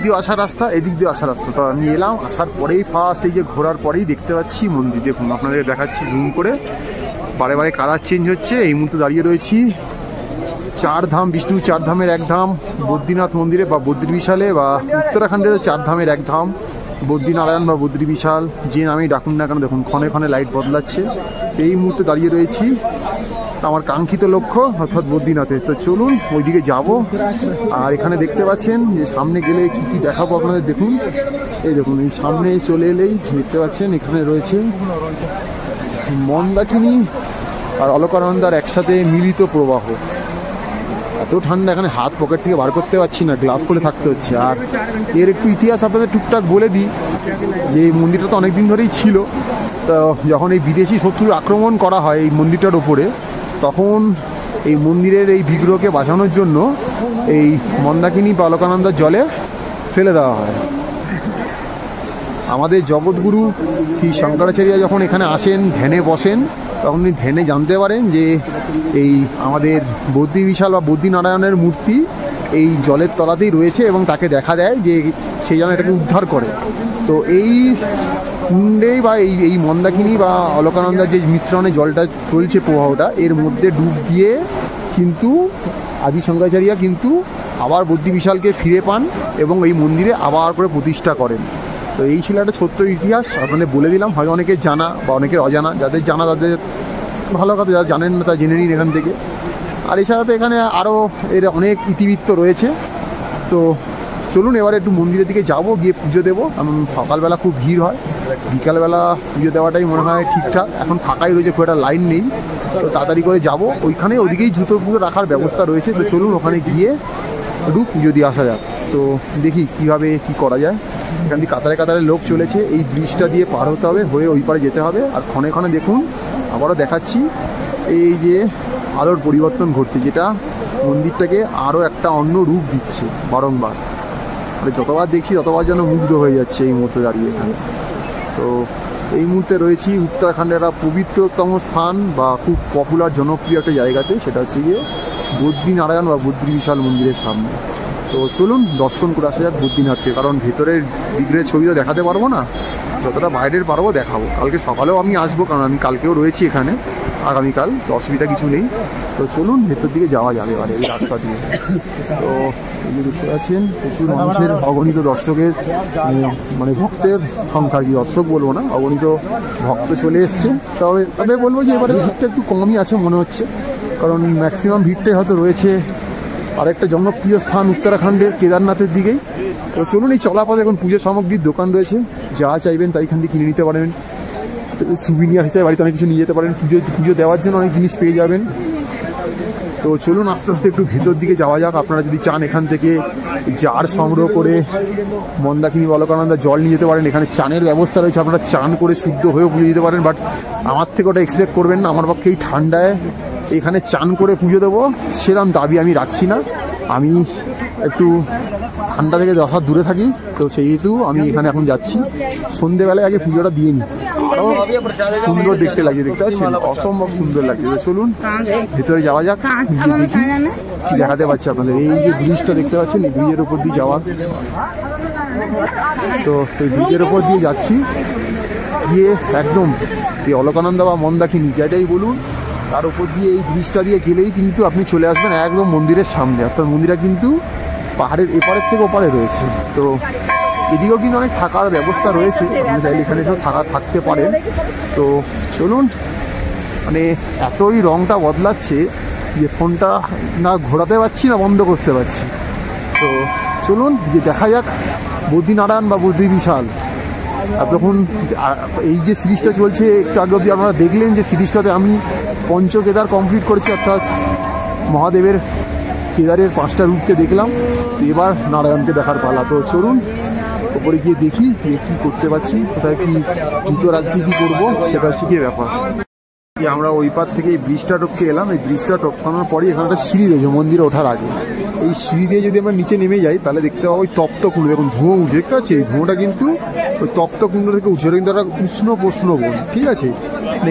দিয়ে আসা রাস্তা, এদিক দিয়ে আসা রাস্তা। তো আমি এলাম, আসার পরেই ফার্স্ট এই যে ঘোরার পরেই দেখতে পাচ্ছি মন্দির। দেখুন আপনাদের দেখাচ্ছি জুম করে, বারে বারে কালার চেঞ্জ হচ্ছে। এই মুহূর্তে দাঁড়িয়ে রয়েছি চার ধাম, বিষ্ণু চার ধামের এক ধাম বদ্রীনাথ মন্দিরে বা বদ্রী বিশালে, বা উত্তরাখণ্ডের চার ধামের এক ধাম বদ্রীনারায়ণ বা বদ্রী বিশাল, যে নামেই ডাকুন না কেন। দেখুন ক্ষণে ক্ষণে লাইট বদলাচ্ছে। এই মুহূর্তে দাঁড়িয়ে রয়েছি আমার কাঙ্ক্ষিত লক্ষ্য অর্থাৎ বদ্রীনাথে। তো চলুন ওইদিকে যাব। আর এখানে দেখতে পাচ্ছেন যে সামনে গেলে কি কি দেখাবো আপনাদের। দেখুন এই দেখুন, এই সামনে চলে এলেই দেখতে পাচ্ছেন এখানে রয়েছে মন্দাকিনী আর অলকানন্দার একসাথে মিলিত প্রবাহ। এত ঠান্ডা, এখানে হাত পকেট থেকে বার করতে পারছি না, গ্লাভ খুলে থাকতে হচ্ছে। আর এর একটু ইতিহাস আপনাদের টুকটাক বলে দিই যে এই মন্দিরটা তো অনেকদিন ধরেই ছিল। তো যখন এই বিদেশি শত্রুর আক্রমণ করা হয় এই মন্দিরটার ওপরে, তখন এই মন্দিরের এই বিগ্রহকে বাঁচানোর জন্য এই মন্দাকিনী বা অলকানন্দার জলে ফেলে দেওয়া হয়। আমাদের জগৎগুরু শ্রী শঙ্করাচার্য যখন এখানে আসেন, ধ্যানে বসেন, তখন উনি ধ্যানে জানতে পারেন যে এই আমাদের বদ্রী বিশাল বা বদ্রীনারায়ণের মূর্তি এই জলের তলাতেই রয়েছে, এবং তাকে দেখা দেয় যে সেই যেন এটাকে উদ্ধার করে। তো এই কুণ্ডেই বা এই মন্দাকিনী বা অলকানন্দার যে মিশ্রণে জলটা চলছে, প্রবাহটা, এর মধ্যে ডুব দিয়ে কিন্তু আদি শঙ্করাচার্য কিন্তু আবার বদ্রী বিশালকে ফিরে পান এবং এই মন্দিরে আবার করে প্রতিষ্ঠা করেন। তো এই ছিল একটা ছোট্ট ইতিহাস, আপনাদের বলে দিলাম। হয়তো অনেকের জানা বা অনেকের অজানা, যাদের জানা তাদের ভালো কথা, যারা জানেন না তা জেনে নিন এখান থেকে। আর এছাড়া তো এখানে আরও এর অনেক ইতিবৃত্ত রয়েছে। তো চলুন এবারে একটু মন্দিরের দিকে যাব, গিয়ে পুজো দেবো। কারণ সকালবেলা খুব ভিড় হয়, বিকালবেলা পুজো দেওয়াটাই মনে হয় ঠিকঠাক। এখন ফাঁকাই রয়েছে, খুব একটা লাইন নেই। তো তাড়াতাড়ি করে যাব, ওইখানে ওদিকেই জুতো পুজো রাখার ব্যবস্থা রয়েছে। তো চলুন ওখানে গিয়ে একটু পুজো দিয়ে আসা যাক। তো দেখি কীভাবে কী করা যায়। এখান দিয়ে কাতারে কাতারে লোক চলেছে, এই ব্রিজটা দিয়ে পার হতে হবে, হয়ে ওই পারে যেতে হবে। আর ক্ষণে ক্ষণে দেখুন আবারও দেখাচ্ছি এই যে আলোর পরিবর্তন ঘটছে, যেটা মন্দিরটাকে আরও একটা অন্য রূপ দিচ্ছে বারংবার। মানে যতবার দেখছি ততবার যেন মুগ্ধ হয়ে যাচ্ছে এই মুহূর্তে দাঁড়িয়ে এখানে। তো এই মুহূর্তে রয়েছি উত্তরাখণ্ডের একটা পবিত্রতম স্থান বা খুব পপুলার জনপ্রিয় একটা জায়গাতে, সেটা হচ্ছে গিয়ে বদ্রীনারায়ণ বা বদ্রী বিশাল মন্দিরের সামনে। তো চলুন দর্শন করে আসা যাক বদ্রীনাথকে। কারণ ভেতরের বিগ্রহের ছবি তো দেখাতে পারবো না, যতটা বাইরের পারবো দেখাবো। কালকে সকালেও আমি আসবো, কারণ আমি কালকেও রয়েছি এখানে, আগামীকাল, তো অসুবিধা কিছু নেই। তো চলুন ভেতর দিকে যাওয়া যাবে এবারে এই রাস্তা দিয়ে। তো এই যে দেখতে পাচ্ছেন প্রচুর মানুষের অগণিত দর্শকের মানে ভক্তের সংখ্যা, কি দর্শক বলবো না, অগণিত ভক্ত চলে এসছে। তবে বলবো যে এবারে ভিড়টা একটু কমই আছে মনে হচ্ছে, কারণ ম্যাক্সিমাম ভিড়টাই হয়তো রয়েছে আরেকটা জনপ্রিয় স্থান উত্তরাখণ্ডের কেদারনাথের দিকেই। তো চলুন এই চলাপথে এখন পুজোর সামগ্রীর দোকান রয়েছে, যা চাইবেন তাই এখান থেকে কিনে নিতে পারেন। সুভিনিয়ার হিসেবে বাড়িতে অনেক কিছু নিয়ে যেতে পারেন, পুজো দেওয়ার জন্য অনেক জিনিস পেয়ে যাবেন। তো চলুন আস্তে আস্তে একটু ভেতর দিকে যাওয়া যাক। আপনারা যদি চান এখান থেকে জার সংগ্রহ করে মন্দাকিনী অলকানন্দা জল নিয়ে যেতে পারেন। এখানে চানের ব্যবস্থা রয়েছে, আপনারা চান করে শুদ্ধ হয়েও পুজো দিতে পারেন। বাট আমার থেকে ওটা এক্সপেক্ট করবেন না, আমার পক্ষে এই ঠান্ডায় এখানে চান করে পুজো দেবো সেরকম দাবি আমি রাখছি না। আমি একটু ঠান্ডা থেকে 10 হাত দূরে থাকি, তো সেহেতু আমি এখানে এখন যাচ্ছি। সন্ধেবেলায় আগে পুজোটা দিয়ে নিই। আরও সুন্দর দেখতে লাগছে, দেখতে পাচ্ছেন অসম্ভব সুন্দর লাগছে। তো চলুন ভেতরে যাওয়া যাক, দেখি কি দেখাতে পাচ্ছি আপনাদের। এই যে ব্রিজটা দেখতে পাচ্ছেন, এই ব্রিজের উপর দিয়ে যাওয়ার। তো এই ব্রিজের উপর দিয়ে যাচ্ছি, গিয়ে একদম এই অলকানন্দা বা মন্দাকিনী যেটাই বলুন, তার উপর দিয়ে এই ব্রিজটা দিয়ে গেলেই কিন্তু আপনি চলে আসবেন একদম মন্দিরের সামনে। অর্থাৎ মন্দিরটা কিন্তু পাহাড়ের এপারের থেকে ওপারে রয়েছে। তো এদিকেও কিন্তু অনেক থাকার ব্যবস্থা রয়েছে, আপনি চাইলে এখানে সব থাকতে পারেন। তো চলুন, মানে এতই রংটা বদলাচ্ছে যে ফোনটা না ঘোরাতে পারছি না বন্ধ করতে পারছি। তো চলুন যে দেখা যাক বদ্রীনারায়ণ বা বদ্রী বিশাল। তখন এই যে সিরিজটা চলছে, একটু আগে অবধি আপনারা দেখলেন যে সিরিজটাতে আমি পঞ্চকেদার কমপ্লিট করেছি, অর্থাৎ মহাদেবের কেদারের 5টা রূপকে দেখলাম। তো এবার নারায়ণকে দেখার পালা। তো চলুন ওপরে গিয়ে দেখি যে কী করতে পারছি, কোথায় কি জুতো রাখছি, কী করবো, সেটা হচ্ছে কি ব্যাপার। যে আমরা ওই পার থেকে এই ব্রিজটা টপকে এলাম। এই ব্রিজটা টপকানোর পরই এখানে একটা সিঁড়ি রয়েছে মন্দিরে ওঠার আগে। এই সিঁড়ি দিয়ে যদি আমরা নিচে নেমে যাই তাহলে দেখতে পাবো ওই তপ্তকুণ্ড, দেখুন ধোঁয়া উঠছে, দেখতে পাচ্ছি এই ধোঁয়াটা কিন্তু ওই তপ্তকুণ্ড থেকে উঠছে, কিন্তু একটা উষ্ণ প্রশ্ন বন, ঠিক আছে।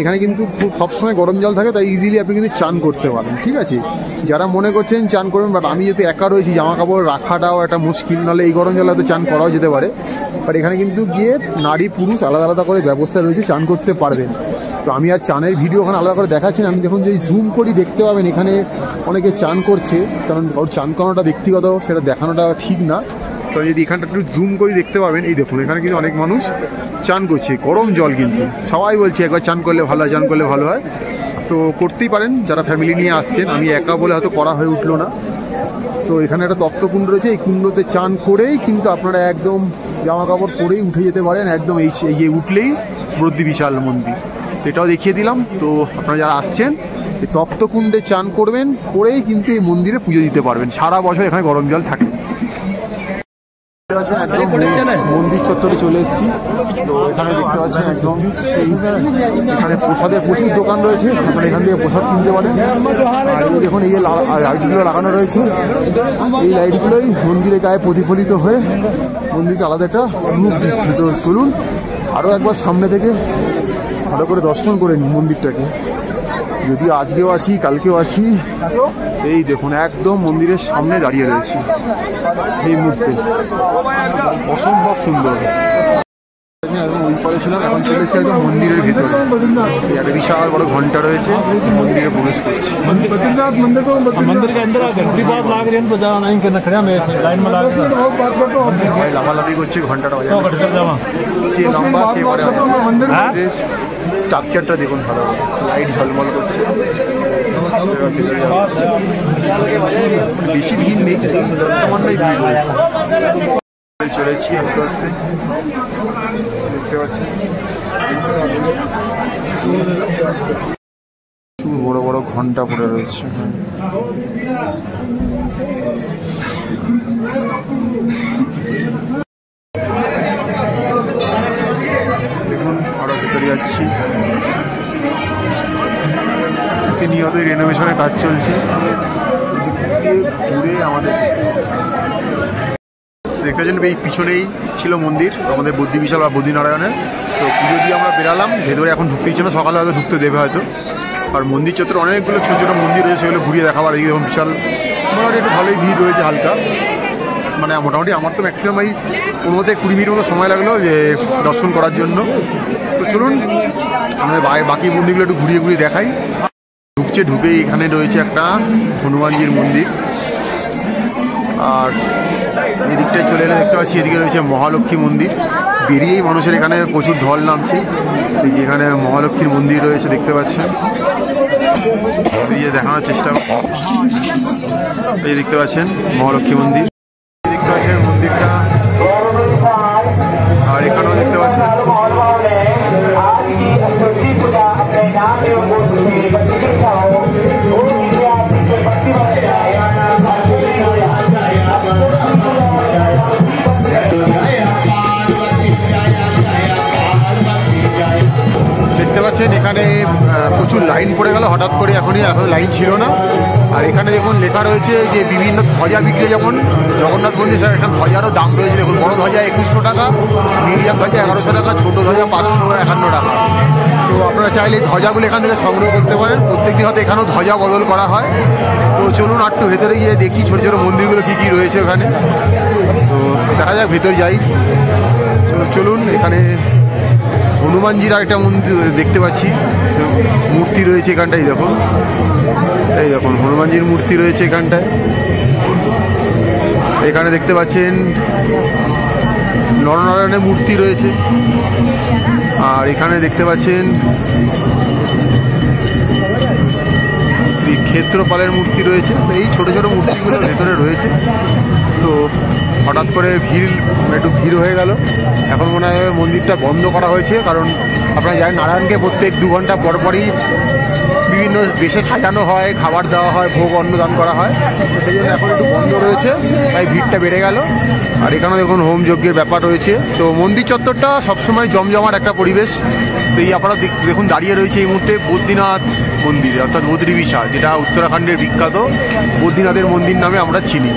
এখানে কিন্তু খুব সবসময় গরম জল থাকে, তাই ইজিলি আপনি কিন্তু চান করতে পারেন, ঠিক আছে। যারা মনে করছেন চান করবেন, বাট আমি যেহেতু একা রয়েছি জামা কাপড় রাখাটাও একটা মুশকিল, নাহলে এই গরম জলে হয়তো চান করাও যেতে পারে। বাট এখানে কিন্তু গিয়ে নারী পুরুষ আলাদা আলাদা করে ব্যবস্থা রয়েছে, চান করতে পারবেন। তো আমি আর চানের ভিডিও ওখানে আলাদা করে দেখাচ্ছি না, আমি দেখুন যে জুম করি দেখতে পাবেন এখানে অনেকে চান করছে, কারণ ওর চান করানোটা ব্যক্তিগত, সেটা দেখানোটা ঠিক না। তো যদি এখানটা একটু জুম করে দেখতে পাবেন, এই দেখুন এখানে কিন্তু অনেক মানুষ চান করছে, গরম জল কিন্তু সবাই বলছে একবার চান করলে ভালো হয়, চান করলে ভালো হয়। তো করতেই পারেন যারা ফ্যামিলি নিয়ে আসছেন, আমি একা বলে হয়তো করা হয়ে উঠলো না। তো এখানে একটা তপ্তকুণ্ড রয়েছে, এই কুণ্ডতে চান করেই কিন্তু আপনারা একদম জামা কাপড় পরেই উঠে যেতে পারেন, একদম এই উঠলেই বদ্রী বিশাল মন্দির, এটাও দেখিয়ে দিলাম। তো আপনারা যারা আসছেন এই তপ্তকুণ্ডে চান করবেন, করেই কিন্তু এই মন্দিরে পুজো দিতে পারবেন, সারা বছর এখানে গরম জল থাকে। একদম মন্দির চত্বরে চলে এসেছি। তো এখানে দেখতে পাচ্ছেন একদম সেই এখানে প্রসাদের প্রচুর দোকান রয়েছে, আপনারা এখান থেকে প্রসাদ কিনতে পারেন। আর এই দেখুন এই লাইটগুলো লাগানো রয়েছে, এই লাইটগুলোই মন্দিরে গায়ে প্রতিফলিত হয়ে মন্দিরকে আলাদা একটা রূপ দিচ্ছে। তো চলুন আরও একবার সামনে থেকে ভালো করে দর্শন করে নিই মন্দিরটাকে। যদি আজকেও আসি কালকেও আসি, এই দেখুন একদম মন্দিরের সামনে দাঁড়িয়ে রয়েছি এই মুহূর্তে, অসম্ভব সুন্দর। ওই পরে ছিলাম, এখন চলে এসেছি একদম মন্দিরের ভিতরে। একটা বিশাল বড় ঘন্টা রয়েছে, মন্দিরে প্রবেশ করছি। লাফালাফি করছে ঘন্টাটা যে লম্বা, সেবারে স্ট্রাকচারটা দেখুন ভালো, লাইট ঝলমল করছে। বেশি ভিড় নেই, সামান্যই ভিড় রয়েছে। চলেছি আস্তে আস্তে, দেখতে পাচ্ছেন বড় বড় ঘন্টা পড়ে রয়েছে। দেখুন আরো ভিতরে যাচ্ছি, প্রতিনিয়ত রেনোভেশনের কাজ চলছে। ঘুরে আমাদের দেখতে পাচ্ছেন এই পিছনেই ছিল মন্দির আমাদের বদ্রী বিশাল বা বদ্রীনারায়ণের। তো পুজো দিয়ে আমরা বেরালাম, ভেতরে এখন ঢুকতে ইচ্ছে না, সকালে হয়তো ঢুকতে দেবে হয়তো। আর মন্দির চত্বরে অনেকগুলো ছোটো ছোটো মন্দির রয়েছে, সেগুলো ঘুরিয়ে দেখাবার। এই যেমন বিশাল মোটামুটি একটু ভালোই ভিড় রয়েছে হালকা, মানে মোটামুটি আমার তো ম্যাক্সিমাম এই 15 থেকে 20 মিনিট মতো সময় লাগলো যে দর্শন করার জন্য। তো চলুন আমাদের বাকি মন্দিরগুলো একটু ঘুরিয়ে ঘুরিয়ে দেখাই। ঢুকেই এখানে রয়েছে একটা হনুমানজির মন্দির, আর এদিকটায় চলে এলে দেখতে পাচ্ছি এদিকে রয়েছে মহালক্ষ্মী মন্দির। বেরিয়েই মানুষের এখানে প্রচুর ঢল নামছে। এই যে এখানে মহালক্ষ্মীর মন্দির রয়েছে দেখতে পাচ্ছেন, দেখানোর চেষ্টা, এই দেখতে পাচ্ছেন মহালক্ষ্মী মন্দির, দেখতে পাচ্ছেন মন্দিরটা। আর এখানেও দেখতে পাচ্ছেন এখানে প্রচুর লাইন পড়ে গেল হঠাৎ করে, এখন লাইন ছিল না। আর এখানে দেখুন লেখা রয়েছে যে বিভিন্ন ধ্বজা বিক্রি, যেমন জগন্নাথ মন্দির এখানে ধ্বজারও দাম রয়েছে। দেখুন বড় ধ্বজা 2100 টাকা, মিডিয়াম ধ্বজা 1100 টাকা, ছোটো ধ্বজা 551 টাকা। তো আপনারা চাইলে ধ্বজাগুলো এখান থেকে সংগ্রহ করতে পারেন। প্রত্যেকদিন হয়তো এখানেও ধ্বজা বদল করা হয়। তো চলুন আর একটু ভেতরে গিয়ে দেখি ছোটো ছোটো মন্দিরগুলো কী কী রয়েছে ওখানে। তো দেখা যাক ভেতরে যাই। চলুন এখানে হনুমানজির আরেকটা মন্দির দেখতে পাচ্ছি, মূর্তি রয়েছে এখানটায়। দেখুন এই দেখুন হনুমানজির মূর্তি রয়েছে এখানটায়। এখানে দেখতে পাচ্ছেন নরনারায়ণের মূর্তি রয়েছে। আর এখানে দেখতে পাচ্ছেন শ্রী ক্ষেত্রপালের মূর্তি রয়েছে। এই ছোটো ছোটো মূর্তিগুলো ভেতরে রয়েছে। তো হঠাৎ করে একটু ভিড় হয়ে গেল। এখন মনে হয় মন্দিরটা বন্ধ করা হয়েছে, কারণ আপনারা জানেন নারায়ণকে প্রত্যেক 2 ঘন্টা পরপরই বিভিন্ন বেশে সাজানো হয়, খাবার দেওয়া হয়, ভোগ অন্নদান করা হয়, তো সেই জন্য এখন একটু বন্ধ রয়েছে, তাই ভিড়টা বেড়ে গেল। আর এখানে দেখুন হোম যজ্ঞের ব্যাপার রয়েছে। তো মন্দির চত্বরটা সবসময় জমজমাট একটা পরিবেশ। তো এই আপনারা দেখুন দাঁড়িয়ে রয়েছে এই মুহূর্তে বদ্রীনাথ মন্দির, অর্থাৎ বদ্রী বিশাল, যেটা উত্তরাখণ্ডের বিখ্যাত বদ্রীনাথের মন্দির নামে আমরা চিনি।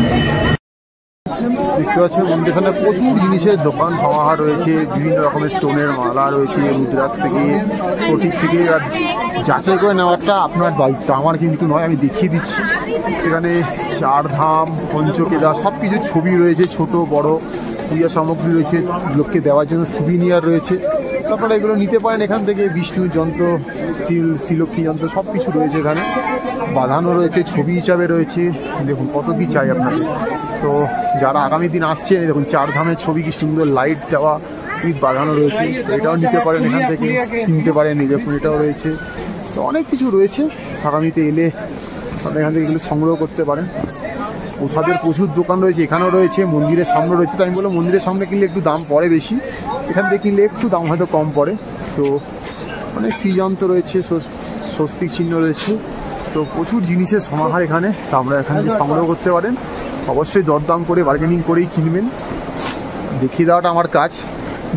দেখতে পাচ্ছেন মন্দিরখানে প্রচুর জিনিসের দোকান সমাহার রয়েছে, বিভিন্ন রকমের স্টোনের মালা রয়েছে, রুদ্রাক্ষ থেকে স্ফটিক থেকে। আর যাচাই করে নেওয়াটা আপনার দায়িত্ব, আমার কিন্তু নয়, আমি দেখিয়ে দিচ্ছি। এখানে 4 ধাম, পঞ্চকেদার সব কিছুর ছবি রয়েছে, ছোট বড় পূজা সামগ্রী রয়েছে, লোককে দেওয়ার জন্য সুভিনিয়ার রয়েছে। আপনারা এগুলো নিতে পারেন এখান থেকে। বিষ্ণুর যন্ত্র, শ্রীলক্ষ্মী যন্ত্র সব কিছু রয়েছে এখানে, বাঁধানো রয়েছে, ছবি হিসাবে রয়েছে। দেখুন কত কি চাই আপনাকে। তো যারা আগামী দিন আসছেন, দেখুন 4 ধামের ছবি, কি সুন্দর লাইট দেওয়া, ইট বাঁধানো রয়েছে, এটাও নিতে পারেন এখান থেকে, কিনতে পারেন। দেখুন এটাও রয়েছে। তো অনেক কিছু রয়েছে, আগামীতে এলে আপনারা এখান থেকে এগুলো সংগ্রহ করতে পারেন। প্রসাদের প্রচুর দোকান রয়েছে, এখানেও রয়েছে, মন্দিরের সামনে রয়েছে। তো আমি বললাম মন্দিরের সামনে কিনলে একটু দাম পড়ে বেশি, এখান থেকে কিনলে একটু দাম হয়তো কম পড়ে। তো অনেক শ্রীযন্ত্র রয়েছে, স্বস্তিক চিহ্ন রয়েছে। তো প্রচুর জিনিসের সমাহার এখানে, তো আমরা এখান থেকে সংগ্রহ করতে পারেন। অবশ্যই দরদাম করে বার্গেনিং করেই কিনবেন। দেখিয়ে দেওয়াটা আমার কাজ,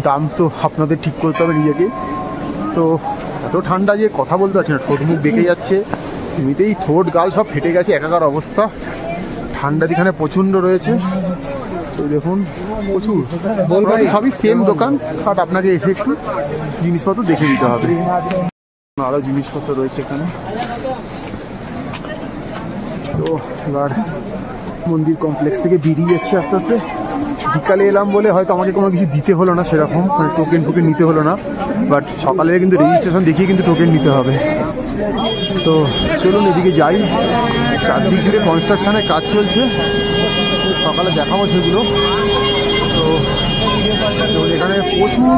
দাম তো আপনাদের ঠিক করতে হবে নিজেকে। তো এত ঠান্ডা যে কথা বলতে পারছি না, ঠোঁট মুখ বেঁকে যাচ্ছে, এমনিতেই ঠোঁট গাল সব ফেটে গেছে, একাকার অবস্থা। ঠান্ডা এখানে প্রচণ্ড রয়েছে। তো দেখুন প্রচুর, সবই সেম দোকান, বাট আপনাকে এসে একটু জিনিসপত্র দেখে দিতে হবে। আরও জিনিসপত্র রয়েছে এখানে। তো এবার মন্দির কমপ্লেক্স থেকে বেরিয়ে যাচ্ছে আস্তে আস্তে। বিকালে এলাম বলে হয়তো আমাকে কোনো কিছু দিতে হলো না সেরকম, মানে টোকেন ফোকেন নিতে হলো না, বাট সকালে কিন্তু রেজিস্ট্রেশন দেখিয়ে কিন্তু টোকেন নিতে হবে। তো চলুন এদিকে যাই। চারদিক জুড়ে কনস্ট্রাকশনের কাজ চলছে, সকালে দেখাবো সেগুলো। তো এখানে প্রচুর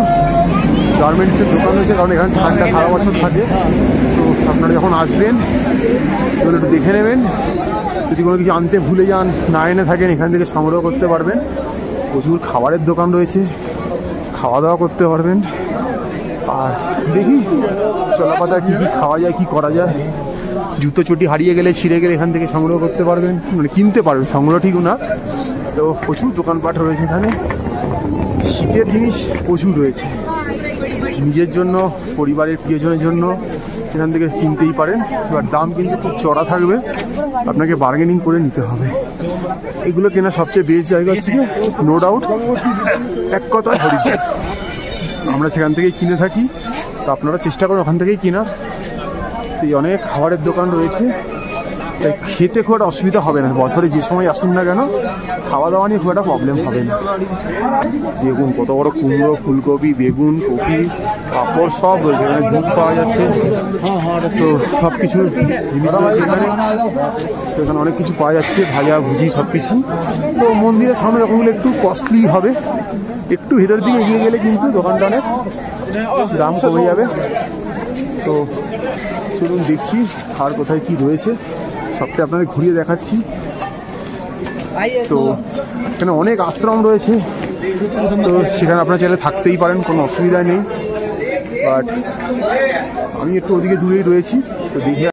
গার্মেন্টসের দোকান রয়েছে, কারণ এখানে ঠান্ডা সারা বছর থাকে। তো আপনারা যখন আসবেন এগুলো একটু দেখে নেবেন। যদি কোনো কিছু আনতে ভুলে যান, না এনে থাকেন, এখান থেকে সংগ্রহ করতে পারবেন। প্রচুর খাবারের দোকান রয়েছে, খাওয়া দাওয়া করতে পারবেন। আর দেখি চলাপাতা কী কী খাওয়া যায়, কি করা যায়। জুতো চটি হারিয়ে গেলে, ছিঁড়ে গেলে এখান থেকে সংগ্রহ করতে পারবেন, মানে কিনতে পারবেন, সংগ্রহ ঠিক না। তো প্রচুর দোকানপাট রয়েছে এখানে। শীতের জিনিস প্রচুর রয়েছে, নিজের জন্য, পরিবারের প্রিয়জনের জন্য এখান থেকে কিনতেই পারেন। এবার দাম কিন্তু খুব চড়া থাকবে, আপনাকে বার্গেনিং করে নিতে হবে। এগুলো কেনা সবচেয়ে বেস্ট জায়গা হচ্ছে কি, নো ডাউট, এক কথায় হরিদ্বার। আমরা সেখান থেকেই কিনে থাকি, তো আপনারা চেষ্টা করুন ওখান থেকেই কেনার। এই অনেক খাবারের দোকান রয়েছে, তাই খেতে খুব একটা অসুবিধা হবে না। বছরে যে সময় আসুন না কেন, খাওয়া দাওয়া নিয়ে খুব একটা প্রবলেম হবে না। বেগুন, কত বড় কুমড়ো, ফুলকপি, বেগুন, কপি, পাঁপড় সব রয়েছে এখানে। দুধ পাওয়া যাচ্ছে, তো সব কিছু জিনিস রয়েছে এখানে। তো এখানে অনেক কিছু পাওয়া যাচ্ছে, ভাজা ভুজি সব কিছু। তো মন্দিরের সামনে এরকমগুলো একটু কস্টলি হবে, একটু ভেতর দিকে এগিয়ে গেলে কিন্তু দোকানটা অনেক দাম কমে যাবে। তো চলুন দেখছি আর কোথায় কি রয়েছে, সবটা আপনাদের ঘুরিয়ে দেখাচ্ছি। তো এখানে অনেক আশ্রম রয়েছে, তো সেখানে আপনারা চাইলে থাকতেই পারেন, কোনো অসুবিধা নেই। বাট আমি একটু ওদিকে দূরেই রয়েছি, তো দেখি